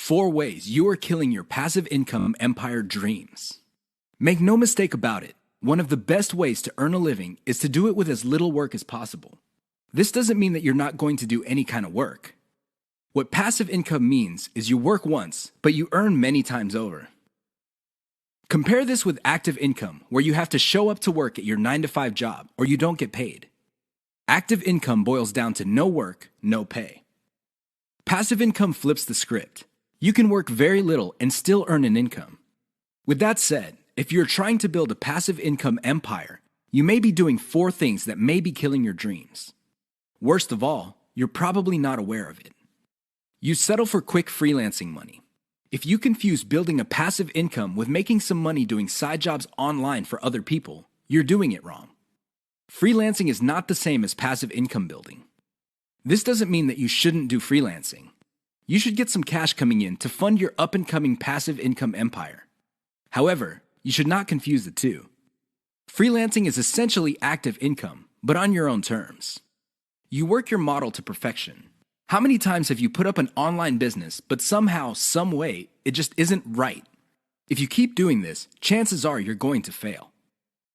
4 ways you are killing your passive income empire dreams. Make no mistake about it, one of the best ways to earn a living is to do it with as little work as possible. This doesn't mean that you're not going to do any kind of work. What passive income means is you work once, but you earn many times over. Compare this with active income, where you have to show up to work at your 9-to-5 job or you don't get paid. Active income boils down to no work, no pay. Passive income flips the script. You can work very little and still earn an income. With that said, if you're trying to build a passive income empire, you may be doing 4 things that may be killing your dreams. Worst of all, you're probably not aware of it. You settle for quick freelancing money. If you confuse building a passive income with making some money doing side jobs online for other people, you're doing it wrong. Freelancing is not the same as passive income building. This doesn't mean that you shouldn't do freelancing. You should get some cash coming in to fund your up-and-coming passive income empire. However, you should not confuse the two. Freelancing is essentially active income, but on your own terms. You work your model to perfection. How many times have you put up an online business, but somehow, some way, it just isn't right? If you keep doing this, chances are you're going to fail.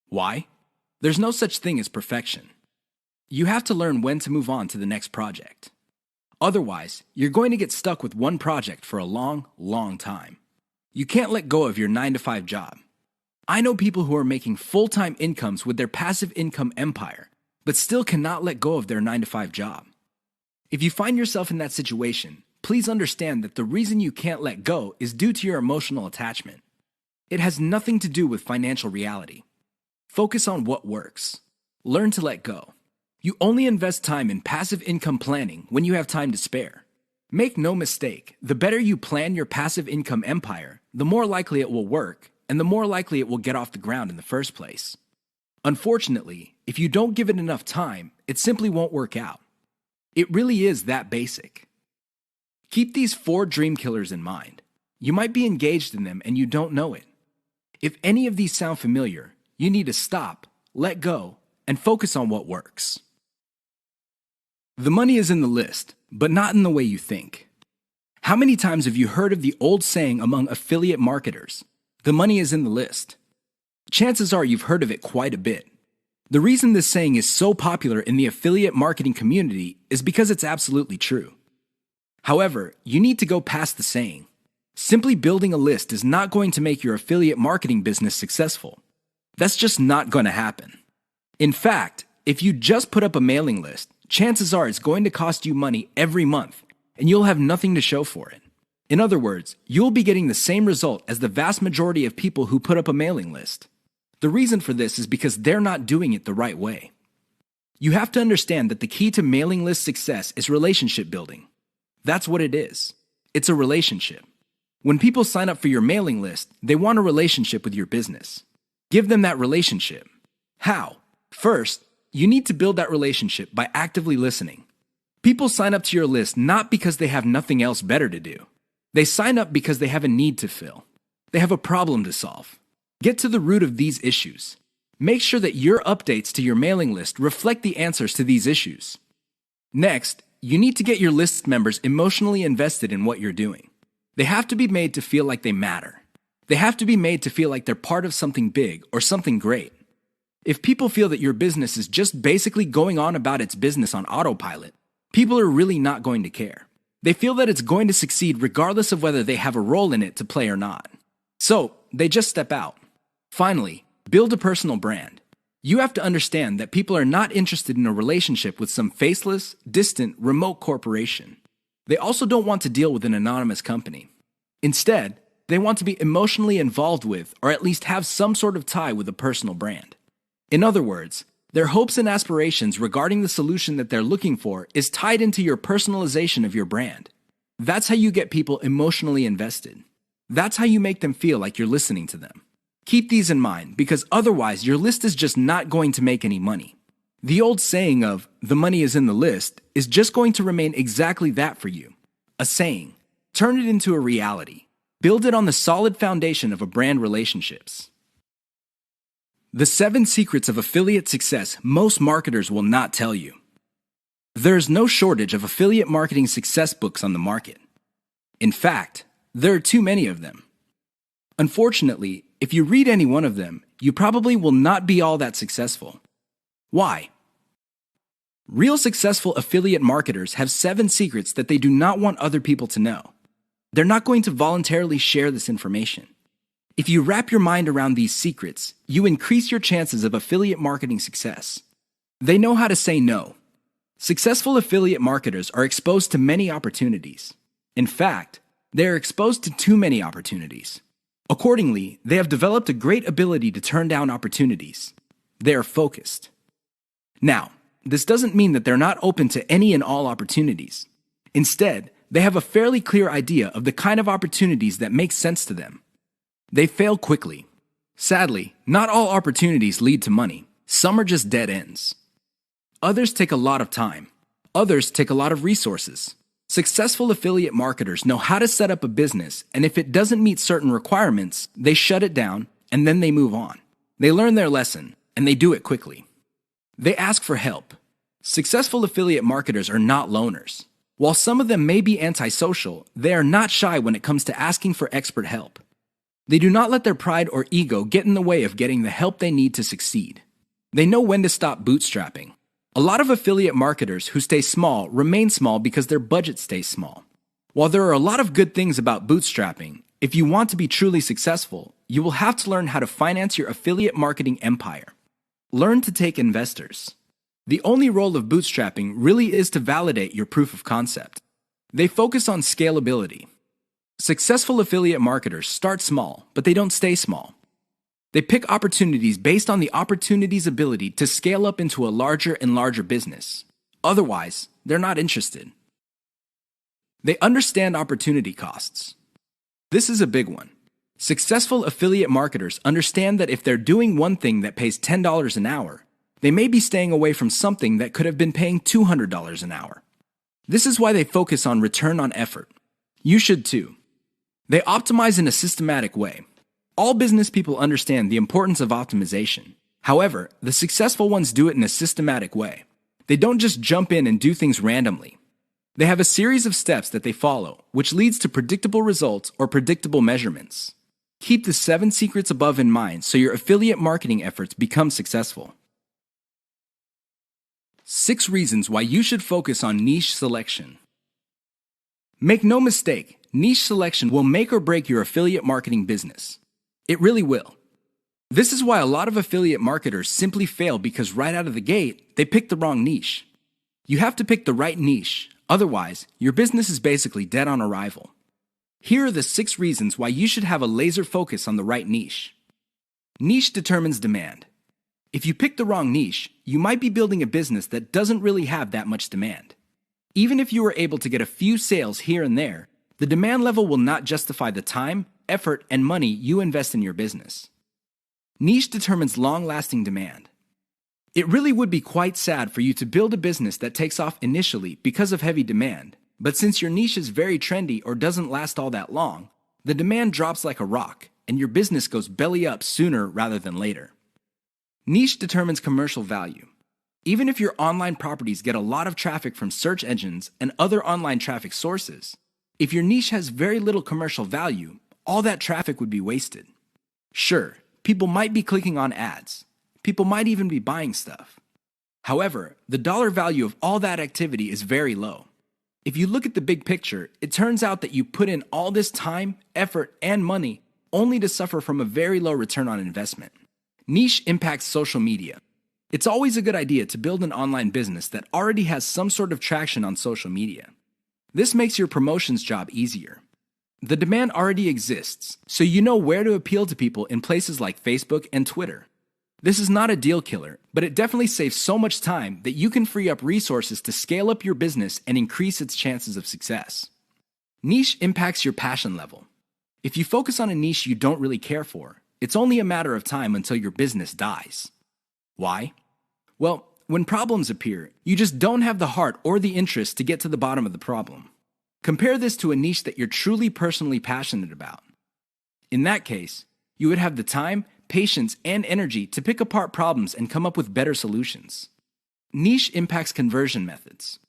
Why? There's no such thing as perfection. You have to learn when to move on to the next project. Otherwise, you're going to get stuck with one project for a long, long time. You can't let go of your 9-to-5 job. I know people who are making full-time incomes with their passive income empire, but still cannot let go of their 9-to-5 job. If you find yourself in that situation, please understand that the reason you can't let go is due to your emotional attachment. It has nothing to do with financial reality. Focus on what works. Learn to let go. You only invest time in passive income planning when you have time to spare. Make no mistake, the better you plan your passive income empire, the more likely it will work, and the more likely it will get off the ground in the first place. Unfortunately, if you don't give it enough time, it simply won't work out. It really is that basic. Keep these 4 dream killers in mind. You might be engaged in them and you don't know it. If any of these sound familiar, you need to stop, let go, and focus on what works. The money is in the list, but not in the way you think. How many times have you heard of the old saying among affiliate marketers, "The money is in the list"? Chances are you've heard of it quite a bit. The reason this saying is so popular in the affiliate marketing community is because it's absolutely true. However, you need to go past the saying. Simply building a list is not going to make your affiliate marketing business successful. That's just not going to happen. In fact, if you just put up a mailing list, chances are it's going to cost you money every month, and you'll have nothing to show for it. In other words, you'll be getting the same result as the vast majority of people who put up a mailing list. The reason for this is because they're not doing it the right way. You have to understand that the key to mailing list success is relationship building. That's what it is. It's a relationship. When people sign up for your mailing list, they want a relationship with your business. Give them that relationship. How? First, you need to build that relationship by actively listening. People sign up to your list not because they have nothing else better to do. They sign up because they have a need to fill. They have a problem to solve. Get to the root of these issues. Make sure that your updates to your mailing list reflect the answers to these issues. Next, you need to get your list members emotionally invested in what you're doing. They have to be made to feel like they matter. They have to be made to feel like they're part of something big or something great. If people feel that your business is just basically going on about its business on autopilot, people are really not going to care. They feel that it's going to succeed regardless of whether they have a role in it to play or not. So, they just step out. Finally, build a personal brand. You have to understand that people are not interested in a relationship with some faceless, distant, remote corporation. They also don't want to deal with an anonymous company. Instead, they want to be emotionally involved with, or at least have some sort of tie with a personal brand. In other words, their hopes and aspirations regarding the solution that they're looking for is tied into your personalization of your brand. That's how you get people emotionally invested. That's how you make them feel like you're listening to them. Keep these in mind, because otherwise your list is just not going to make any money. The old saying of, "the money is in the list," is just going to remain exactly that for you. A saying. Turn it into a reality. Build it on the solid foundation of a brand relationships. The 7 secrets of affiliate success most marketers will not tell you. There is no shortage of affiliate marketing success books on the market. In fact, There are too many of them. Unfortunately, if you read any one of them, you probably will not be all that successful. Why? Real successful affiliate marketers have 7 secrets that they do not want other people to know. They're not going to voluntarily share this information. If you wrap your mind around these secrets, you increase your chances of affiliate marketing success. They know how to say no. Successful affiliate marketers are exposed to many opportunities. In fact, they are exposed to too many opportunities. Accordingly, they have developed a great ability to turn down opportunities. They are focused. Now, this doesn't mean that they're not open to any and all opportunities. Instead, they have a fairly clear idea of the kind of opportunities that make sense to them. They fail quickly. Sadly, not all opportunities lead to money. Some are just dead ends. Others take a lot of time. Others take a lot of resources. Successful affiliate marketers know how to set up a business, and if it doesn't meet certain requirements, they shut it down and then they move on. They learn their lesson, and they do it quickly. They ask for help. Successful affiliate marketers are not loners. While some of them may be antisocial, they are not shy when it comes to asking for expert help. They do not let their pride or ego get in the way of getting the help they need to succeed. They know when to stop bootstrapping. A lot of affiliate marketers who stay small remain small because their budget stays small. While there are a lot of good things about bootstrapping, if you want to be truly successful, you will have to learn how to finance your affiliate marketing empire. Learn to take investors. The only role of bootstrapping really is to validate your proof of concept. They focus on scalability. Successful affiliate marketers start small, but they don't stay small. They pick opportunities based on the opportunity's ability to scale up into a larger and larger business. Otherwise, they're not interested. They understand opportunity costs. This is a big one. Successful affiliate marketers understand that if they're doing one thing that pays $10 an hour, they may be staying away from something that could have been paying $200 an hour. This is why they focus on return on effort. You should too. They optimize in a systematic way. All business people understand the importance of optimization. However, the successful ones do it in a systematic way. They don't just jump in and do things randomly. They have a series of steps that they follow, which leads to predictable results or predictable measurements. Keep the 7 secrets above in mind so your affiliate marketing efforts become successful. 6 reasons why you should focus on niche selection. Make no mistake, niche selection will make or break your affiliate marketing business. It really will. This is why a lot of affiliate marketers simply fail because right out of the gate, they pick the wrong niche. You have to pick the right niche, otherwise, your business is basically dead on arrival. Here are the 6 reasons why you should have a laser focus on the right niche. Niche determines demand. If you pick the wrong niche, you might be building a business that doesn't really have that much demand. Even if you were able to get a few sales here and there, the demand level will not justify the time, effort, and money you invest in your business. Niche determines long-lasting demand. It really would be quite sad for you to build a business that takes off initially because of heavy demand, but since your niche is very trendy or doesn't last all that long, the demand drops like a rock, and your business goes belly up sooner rather than later. Niche determines commercial value. Even if your online properties get a lot of traffic from search engines and other online traffic sources, if your niche has very little commercial value, all that traffic would be wasted. Sure, people might be clicking on ads. People might even be buying stuff. However, the dollar value of all that activity is very low. If you look at the big picture, it turns out that you put in all this time, effort, and money only to suffer from a very low return on investment. Niche impacts social media. It's always a good idea to build an online business that already has some sort of traction on social media. This makes your promotions job easier. The demand already exists, so you know where to appeal to people in places like Facebook and Twitter. This is not a deal killer, but it definitely saves so much time that you can free up resources to scale up your business and increase its chances of success. Niche impacts your passion level. If you focus on a niche you don't really care for, it's only a matter of time until your business dies. Why? Well, when problems appear, you just don't have the heart or the interest to get to the bottom of the problem. Compare this to a niche that you're truly personally passionate about. In that case, you would have the time, patience, and energy to pick apart problems and come up with better solutions. Niche impacts conversion methods.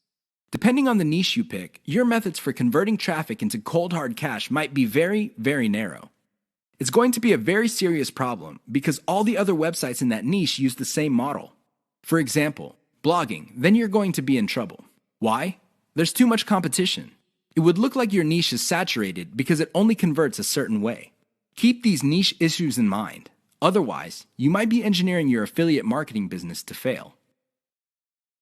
Depending on the niche you pick, your methods for converting traffic into cold hard cash might be very, very narrow. It's going to be a very serious problem because all the other websites in that niche use the same model. For example, blogging, then you're going to be in trouble. Why? There's too much competition. It would look like your niche is saturated because it only converts a certain way. Keep these niche issues in mind. Otherwise, you might be engineering your affiliate marketing business to fail.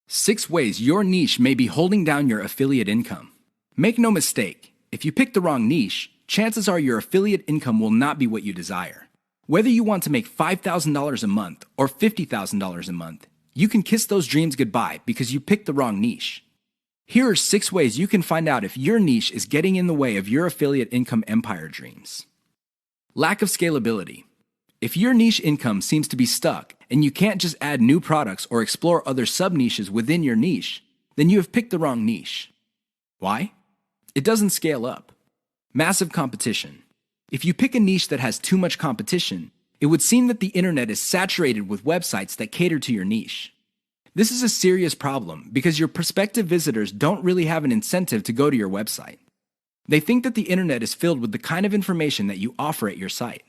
6 ways your niche may be holding down your affiliate income. Make no mistake, if you pick the wrong niche, chances are your affiliate income will not be what you desire. Whether you want to make $5,000 a month or $50,000 a month, you can kiss those dreams goodbye because you picked the wrong niche. Here are 6 ways you can find out if your niche is getting in the way of your affiliate income empire dreams. Lack of scalability. If your niche income seems to be stuck and you can't just add new products or explore other sub-niches within your niche, then you have picked the wrong niche. Why? It doesn't scale up. Massive competition. If you pick a niche that has too much competition, it would seem that the internet is saturated with websites that cater to your niche. This is a serious problem because your prospective visitors don't really have an incentive to go to your website. They think that the internet is filled with the kind of information that you offer at your site.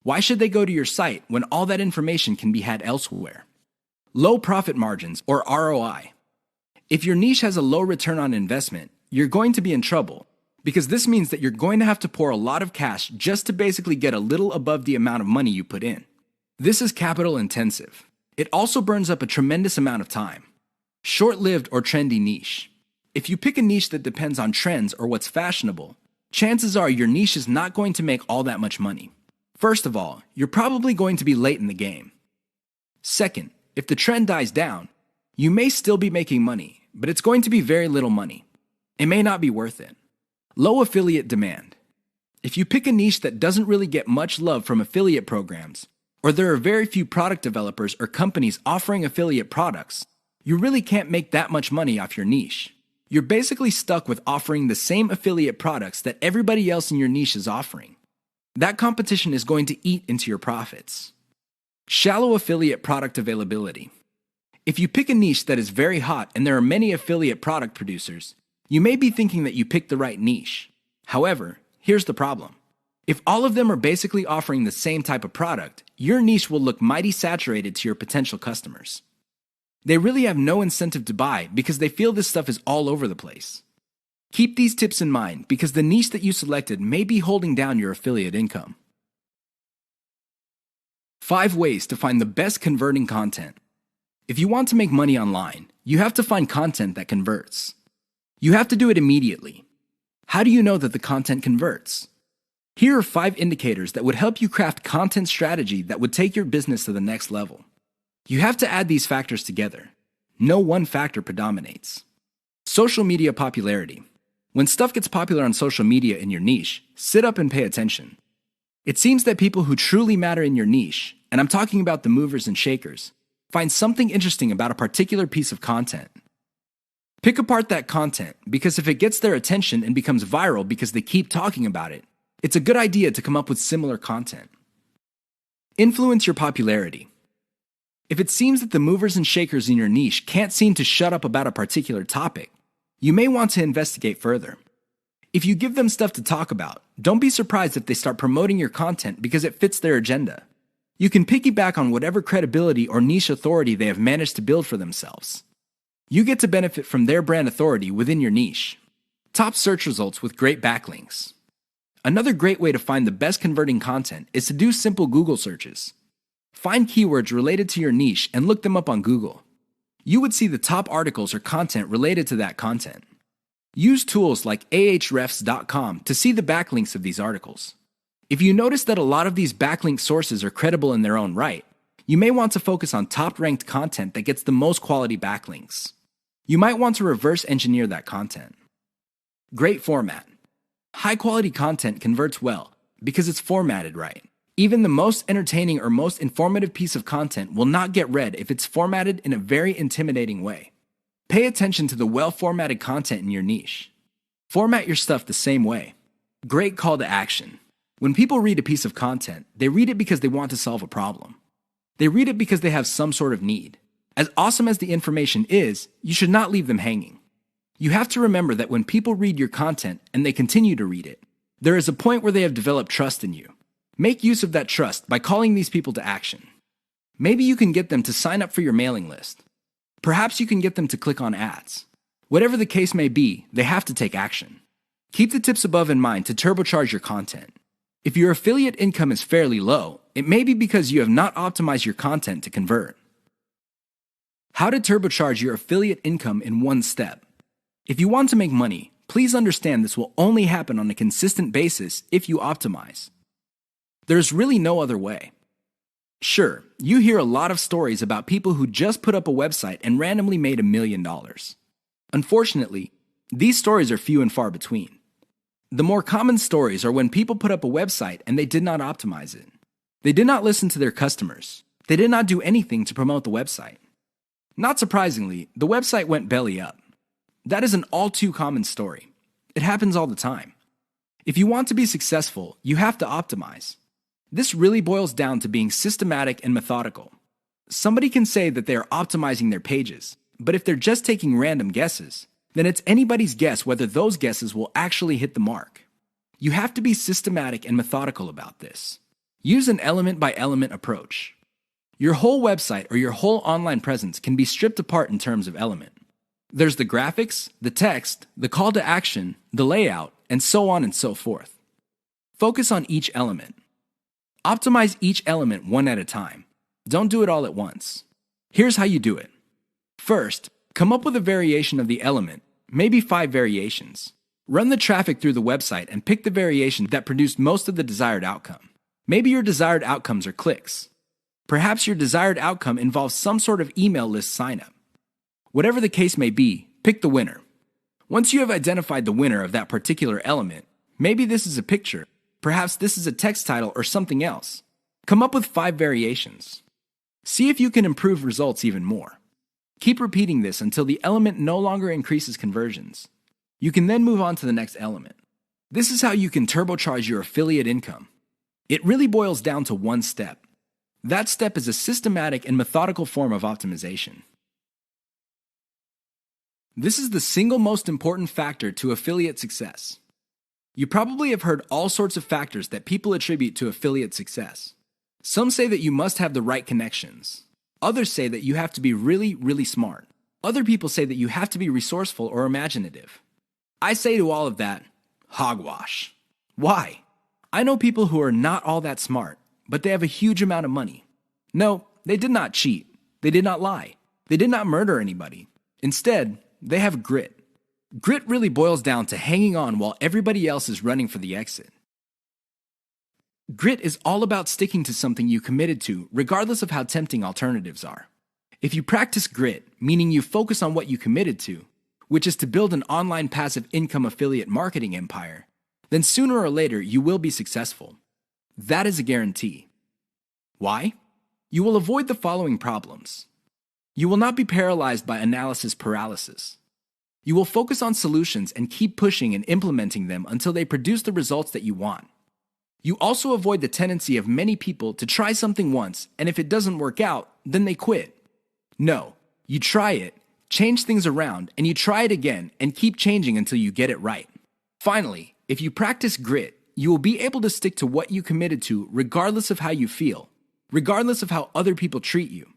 Why should they go to your site when all that information can be had elsewhere? Low profit margins, or ROI. If your niche has a low return on investment, you're going to be in trouble because this means that you're going to have to pour a lot of cash just to basically get a little above the amount of money you put in. This is capital intensive. It also burns up a tremendous amount of time. Short-lived or trendy niche. If you pick a niche that depends on trends or what's fashionable, chances are your niche is not going to make all that much money. First of all, you're probably going to be late in the game. Second, if the trend dies down, you may still be making money, but it's going to be very little money. It may not be worth it. Low affiliate demand. If you pick a niche that doesn't really get much love from affiliate programs, or there are very few product developers or companies offering affiliate products, you really can't make that much money off your niche. You're basically stuck with offering the same affiliate products that everybody else in your niche is offering. That competition is going to eat into your profits. Shallow affiliate product availability. If you pick a niche that is very hot and there are many affiliate product producers, you may be thinking that you picked the right niche. However, here's the problem. If all of them are basically offering the same type of product, your niche will look mighty saturated to your potential customers. They really have no incentive to buy because they feel this stuff is all over the place. Keep these tips in mind because the niche that you selected may be holding down your affiliate income. 5 ways to find the best converting content. If you want to make money online, you have to find content that converts. You have to do it immediately. How do you know that the content converts? Here are 5 indicators that would help you craft content strategy that would take your business to the next level. You have to add these factors together. No one factor predominates. Social media popularity. When stuff gets popular on social media in your niche, sit up and pay attention. It seems that people who truly matter in your niche, and I'm talking about the movers and shakers, find something interesting about a particular piece of content. Pick apart that content because if it gets their attention and becomes viral because they keep talking about it, it's a good idea to come up with similar content. Influence your popularity. If it seems that the movers and shakers in your niche can't seem to shut up about a particular topic, you may want to investigate further. If you give them stuff to talk about, don't be surprised if they start promoting your content because it fits their agenda. You can piggyback on whatever credibility or niche authority they have managed to build for themselves. You get to benefit from their brand authority within your niche. Top search results with great backlinks. Another great way to find the best converting content is to do simple Google searches. Find keywords related to your niche and look them up on Google. You would see the top articles or content related to that content. Use tools like ahrefs.com to see the backlinks of these articles. If you notice that a lot of these backlink sources are credible in their own right, you may want to focus on top-ranked content that gets the most quality backlinks. You might want to reverse engineer that content. Great format. High-quality content converts well because it's formatted right. Even the most entertaining or most informative piece of content will not get read if it's formatted in a very intimidating way. Pay attention to the well-formatted content in your niche. Format your stuff the same way. Great call to action. When people read a piece of content, they read it because they want to solve a problem. They read it because they have some sort of need. As awesome as the information is, you should not leave them hanging. You have to remember that when people read your content and they continue to read it, there is a point where they have developed trust in you. Make use of that trust by calling these people to action. Maybe you can get them to sign up for your mailing list. Perhaps you can get them to click on ads. Whatever the case may be, they have to take action. Keep the tips above in mind to turbocharge your content. If your affiliate income is fairly low, it may be because you have not optimized your content to convert. How to turbocharge your affiliate income in one step. If you want to make money, please understand this will only happen on a consistent basis if you optimize. There's really no other way. Sure, you hear a lot of stories about people who just put up a website and randomly made $1 million. Unfortunately, these stories are few and far between. The more common stories are when people put up a website and they did not optimize it. They did not listen to their customers. They did not do anything to promote the website. Not surprisingly, the website went belly up. That is an all too common story. It happens all the time. If you want to be successful, you have to optimize. This really boils down to being systematic and methodical. Somebody can say that they are optimizing their pages, but if they're just taking random guesses, then it's anybody's guess whether those guesses will actually hit the mark. You have to be systematic and methodical about this. Use an element-by-element approach. Your whole website or your whole online presence can be stripped apart in terms of element. There's the graphics, the text, the call to action, the layout, and so on and so forth. Focus on each element. Optimize each element one at a time. Don't do it all at once. Here's how you do it. First, come up with a variation of the element, maybe 5 variations. Run the traffic through the website and pick the variation that produced most of the desired outcome. Maybe your desired outcomes are clicks. Perhaps your desired outcome involves some sort of email list signup. Whatever the case may be, pick the winner. Once you have identified the winner of that particular element, maybe this is a picture, perhaps this is a text title or something else. Come up with 5 variations. See if you can improve results even more. Keep repeating this until the element no longer increases conversions. You can then move on to the next element. This is how you can turbocharge your affiliate income. It really boils down to one step. That step is a systematic and methodical form of optimization. This is the single most important factor to affiliate success. You probably have heard all sorts of factors that people attribute to affiliate success. Some say that you must have the right connections. Others say that you have to be really, really smart. Other people say that you have to be resourceful or imaginative. I say to all of that, hogwash. Why? I know people who are not all that smart, but they have a huge amount of money. No, they did not cheat. They did not lie. They did not murder anybody. Instead, they have grit. Grit really boils down to hanging on while everybody else is running for the exit. Grit is all about sticking to something you committed to, regardless of how tempting alternatives are. If you practice grit, meaning you focus on what you committed to, which is to build an online passive income affiliate marketing empire, then sooner or later you will be successful. That is a guarantee. Why? You will avoid the following problems. You will not be paralyzed by analysis paralysis. You will focus on solutions and keep pushing and implementing them until they produce the results that you want. You also avoid the tendency of many people to try something once, and if it doesn't work out, then they quit. No, you try it, change things around, and you try it again and keep changing until you get it right. Finally, if you practice grit, you will be able to stick to what you committed to regardless of how you feel, regardless of how other people treat you.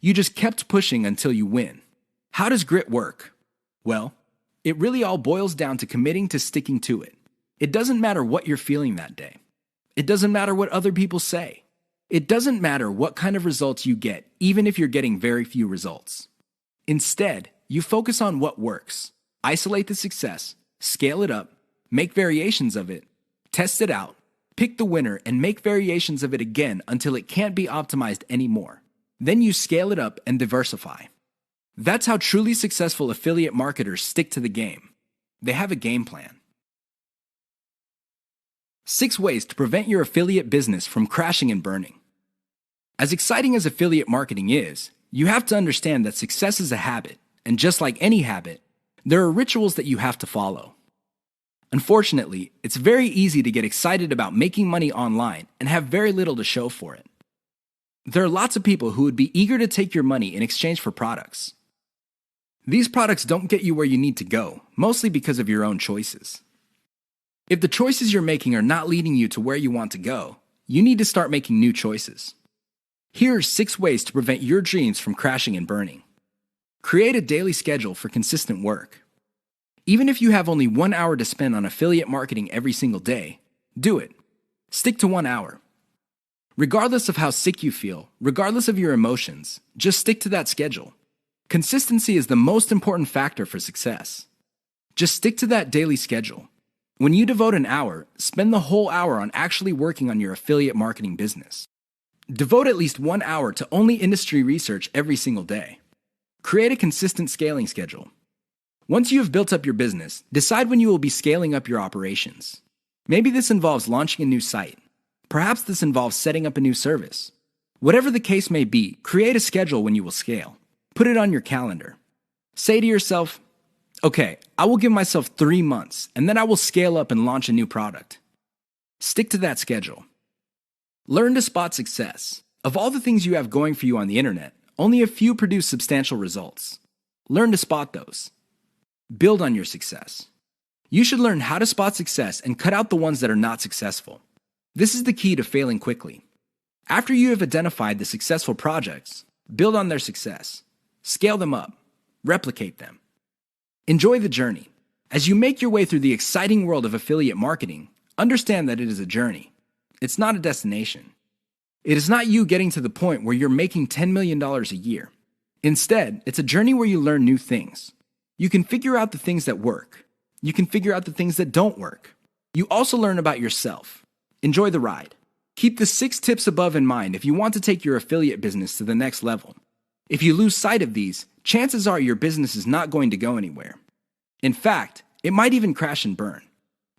You just kept pushing until you win. How does grit work? Well, it really all boils down to committing to sticking to it. It doesn't matter what you're feeling that day. It doesn't matter what other people say. It doesn't matter what kind of results you get, even if you're getting very few results. Instead, you focus on what works. Isolate the success, scale it up, make variations of it, test it out, pick the winner, and make variations of it again until it can't be optimized anymore. Then you scale it up and diversify. That's how truly successful affiliate marketers stick to the game. They have a game plan. 6 ways to prevent your affiliate business from crashing and burning. As exciting as affiliate marketing is, you have to understand that success is a habit, and just like any habit, there are rituals that you have to follow. Unfortunately, it's very easy to get excited about making money online and have very little to show for it. There are lots of people who would be eager to take your money in exchange for products. These products don't get you where you need to go, mostly because of your own choices. If the choices you're making are not leading you to where you want to go, you need to start making new choices. Here are 6 ways to prevent your dreams from crashing and burning. Create a daily schedule for consistent work. Even if you have only 1 hour to spend on affiliate marketing every single day, do it. Stick to 1 hour. Regardless of how sick you feel, regardless of your emotions, just stick to that schedule. Consistency is the most important factor for success. Just stick to that daily schedule. When you devote an hour, spend the whole hour on actually working on your affiliate marketing business. Devote at least 1 hour to only industry research every single day. Create a consistent scaling schedule. Once you have built up your business, decide when you will be scaling up your operations. Maybe this involves launching a new site. Perhaps this involves setting up a new service. Whatever the case may be, create a schedule when you will scale. Put it on your calendar. Say to yourself, okay, I will give myself 3 months, and then I will scale up and launch a new product. Stick to that schedule. Learn to spot success. Of all the things you have going for you on the internet, only a few produce substantial results. Learn to spot those. Build on your success. You should learn how to spot success and cut out the ones that are not successful. This is the key to failing quickly. After you have identified the successful projects, build on their success. Scale them up. Replicate them. Enjoy the journey. As you make your way through the exciting world of affiliate marketing, understand that it is a journey. It's not a destination. It is not you getting to the point where you're making $10 million a year. Instead, it's a journey where you learn new things. You can figure out the things that work. You can figure out the things that don't work. You also learn about yourself. Enjoy the ride. Keep the 6 tips above in mind if you want to take your affiliate business to the next level. If you lose sight of these, chances are your business is not going to go anywhere. In fact, it might even crash and burn.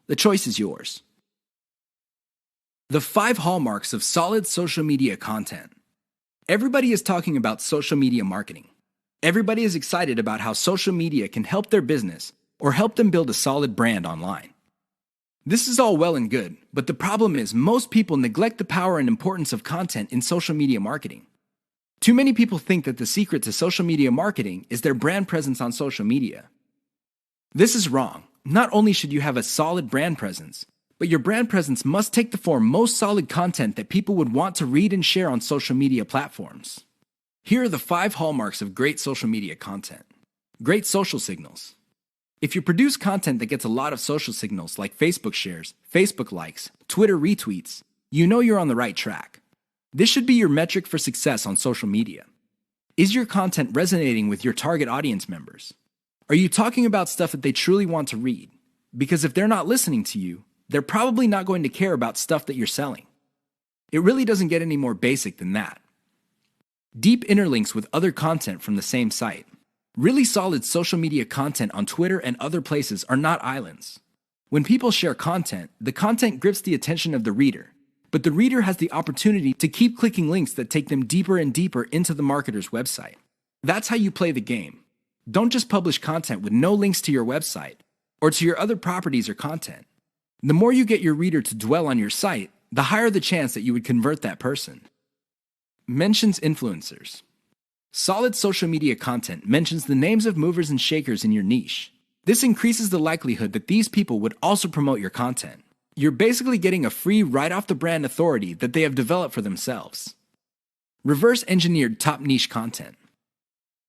The choice is yours. The 5 hallmarks of solid social media content. Everybody is talking about social media marketing. Everybody is excited about how social media can help their business or help them build a solid brand online. This is all well and good, but the problem is most people neglect the power and importance of content in social media marketing. Too many people think that the secret to social media marketing is their brand presence on social media. This is wrong. Not only should you have a solid brand presence, but your brand presence must take the form most solid content that people would want to read and share on social media platforms. Here are the 5 hallmarks of great social media content. Great social signals. If you produce content that gets a lot of social signals like Facebook shares, Facebook likes, Twitter retweets, you know you're on the right track. This should be your metric for success on social media. Is your content resonating with your target audience members? Are you talking about stuff that they truly want to read? Because if they're not listening to you, they're probably not going to care about stuff that you're selling. It really doesn't get any more basic than that. Deep interlinks with other content from the same site. Really solid social media content on Twitter and other places are not islands. When people share content, the content grips the attention of the reader, but the reader has the opportunity to keep clicking links that take them deeper and deeper into the marketer's website. That's how you play the game. Don't just publish content with no links to your website or to your other properties or content. The more you get your reader to dwell on your site, the higher the chance that you would convert that person. Mentions influencers. Solid social media content mentions the names of movers and shakers in your niche. This increases the likelihood that these people would also promote your content. You're basically getting a free right-off-the-brand authority that they have developed for themselves. Reverse-engineered top niche content.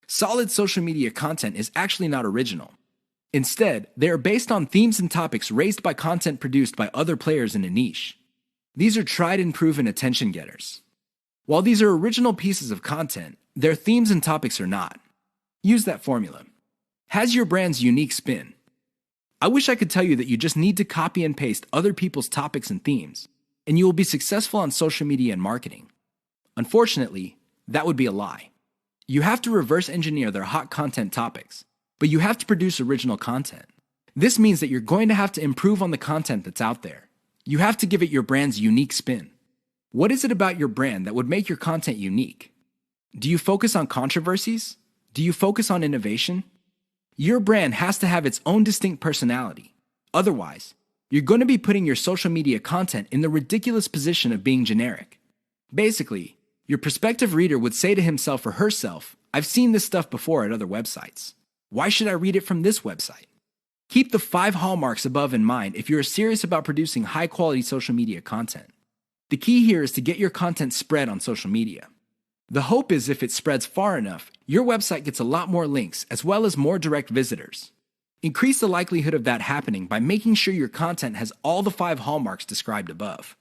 Solid social media content is actually not original. Instead, they are based on themes and topics raised by content produced by other players in a niche. These are tried and proven attention getters. While these are original pieces of content, their themes and topics are not. Use that formula. Has your brand's unique spin. I wish I could tell you that you just need to copy and paste other people's topics and themes, and you will be successful on social media and marketing. Unfortunately, that would be a lie. You have to reverse engineer their hot content topics, but you have to produce original content. This means that you're going to have to improve on the content that's out there. You have to give it your brand's unique spin. What is it about your brand that would make your content unique? Do you focus on controversies? Do you focus on innovation? Your brand has to have its own distinct personality. Otherwise, you're going to be putting your social media content in the ridiculous position of being generic. Basically, your prospective reader would say to himself or herself, I've seen this stuff before at other websites. Why should I read it from this website? Keep the 5 hallmarks above in mind if you're serious about producing high-quality social media content. The key here is to get your content spread on social media. The hope is if it spreads far enough, your website gets a lot more links as well as more direct visitors. Increase the likelihood of that happening by making sure your content has all the 5 hallmarks described above.